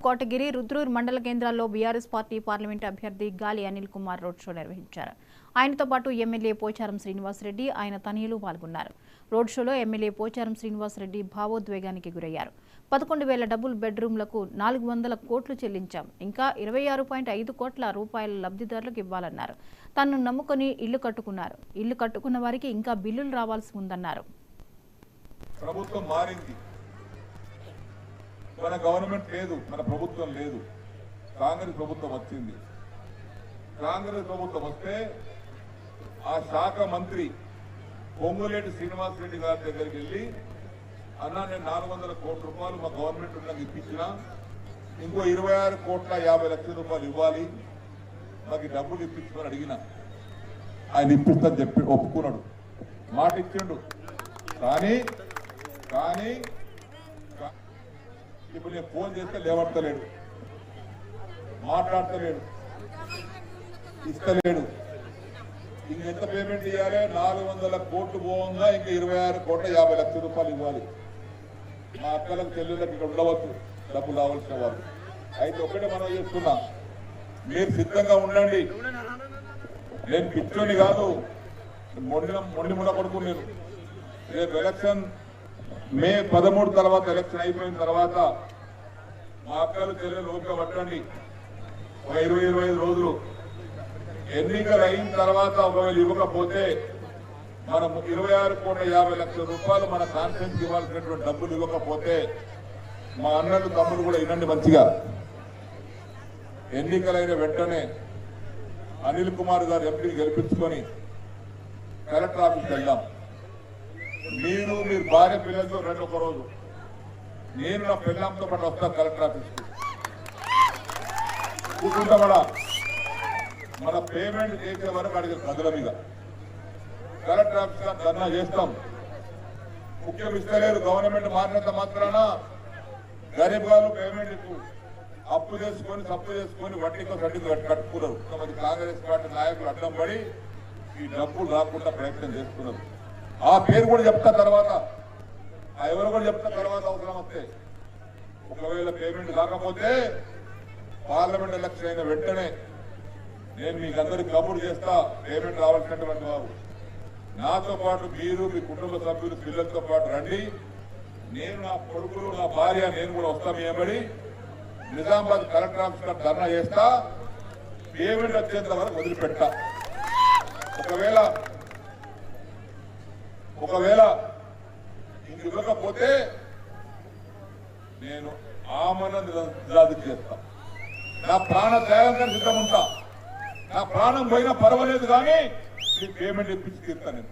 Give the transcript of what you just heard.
కోటగిరి రుద్రూర్ మండల కేంద్రాల్లో BRS party parliament అభ్యర్థి గాలి అనిల్ కుమార్ రోడ్ షో నిర్వహించారు. ఆయనతో పాటు ఎమ్మెల్యే పోచారం శ్రీనివాసరెడ్డి ఆయన తనయులు పాల్గొన్నారు. రోడ్ షోలో ఎమ్మెల్యే పోచారం శ్రీనివాసరెడ్డి భావోద్వేగానికి గురయ్యారు. 11,000 డబుల్ బెడ్రూమ్లకు 400 కోట్లు చెల్లించాం, ఇంకా 26.5 కోట్ల రూపాయల లబ్ధిదారులకు ఇవ్వాలన్నారు. తనను నమ్ముకొని ఇల్లు కట్టుకున్నారు. ఇల్లు కట్టుకున్న వారికి ఇంకా బిల్లులు రావాల్సి ఉందన్నారు. ప్రభుత్వం మారింది, మన గవర్నమెంట్ లేదు, మన ప్రభుత్వం లేదు. కాంగ్రెస్ ప్రభుత్వం వచ్చింది. కాంగ్రెస్ ప్రభుత్వం వస్తే ఆ శాఖ మంత్రి పొంగులేటి శ్రీనివాసరెడ్డి గారి దగ్గరికి వెళ్ళి, అన్నా నేను 400 కోట్ల రూపాయలు మా గవర్నమెంట్ నాకు ఇప్పించిన, ఇంకో 26,50,00,000 రూపాయలు ఇవ్వాలి, నాకు డబ్బులు ఇప్పించమని అడిగిన. ఆయన ఇప్పిస్తాను చెప్పి ఒప్పుకున్నాడు, మాట ఇచ్చిండు. కానీ ఇప్పుడు నేను ఫోన్ చేస్తే లేవడతలేడు, మాట్లాడతలేడు, ఇస్తలేడు. ఇంకెంత పేమెంట్ ఇవ్వాలి? 400 కోట్లు పోగా ఇంకా 26,50,00,000 రూపాయలు ఇవ్వాలి. మా అక్కలకు చెల్లెళ్ళకి ఇక్కడ ఉండవచ్చు డబ్బులు రావాల్సిన వాళ్ళు. అయితే ఒకటే మనం చేస్తున్నాం, మీరు సిద్ధంగా ఉండండి. నేను పిచ్చోని కాదు, మొండి మున కొడుకు. నేను రేపు ఎలక్షన్ మే 13 తర్వాత ఎలక్షన్ అయిపోయిన తర్వాత మా అక్కలు చెల్లెలు ఓపిక పట్టండి. ఒక 20-25 రోజులు ఎన్నికలు అయిన తర్వాత ఒకవేళ ఇవ్వకపోతే మనం 26,50,00,000 రూపాయలు మన కాన్ఫరెన్స్ ఇవ్వాల్సినటువంటి డబ్బులు ఇవ్వకపోతే మా అన్నలు తమ్ముడు కూడా వినండి మంచిగా. ఎన్నికలైన వెంటనే అనిల్ కుమార్ గారు ఎంపీని గెలిపించుకొని కలెక్టర్ ఆఫీస్కి వెళ్దాం. మీరు భార్య పిల్లలతో రండి ఒక రోజు, నేను నా పిల్లలతో పాటు వస్తాను కలెక్టర్ ఆఫీస్కి. కూర్చుంటామడా మన పేమెంట్ చేసే వరకు అడిగే గదుల మీద కలెక్టర్ ఆఫీస్ ధర్నా చేస్తాం. ముఖ్యం ఇస్తలేరు, గవర్నమెంట్ మారినంత మాత్రాన గరీబ్ వాళ్ళు పేమెంట్ అప్పు చేసుకొని వడ్డీతో కట్టుకున్నారు. కొంతమంది కాంగ్రెస్ పార్టీ నాయకులు అడ్డం పడి ఈ డబ్బులు రాకుండా ప్రయత్నం చేస్తున్నారు. ఆ పేరు కూడా చెప్తా తర్వాత, ఆ ఎవరు కూడా చెప్తా తర్వాత అవసరం వస్తే. ఒకవేళ పేమెంట్ కాకపోతే పార్లమెంట్ ఎలక్షన్ అయిన వెంటనే నేను మీకు అందరికి కబురు చేస్తా, పేమెంట్ రావాల్సినటువంటి బాబు. నాతో పాటు మీరు, మీ కుటుంబ సభ్యులు, పిల్లలతో పాటు రండి. నేను, నా కొడుకులు, నా భార్య, నేను కూడా వస్తాం. ఏమడి నిజామాబాద్ కలెక్టర్ ఆఫీస్ ధర్నా చేస్తా, పేమెంట్ వచ్చేంత వరకు వదిలిపెట్టా. ఒకవేళ ఇంక ఇవ్వకపోతే నేను ఆమరణ నిరాదీక్ష చేస్తా. నా ప్రాణ త్యాగంగా సిద్ధం ఉంటా. నా ప్రాణం పోయినా పర్వాలేదు, కానీ పేమెంట్ ఇప్పించి తీరుతా నేను.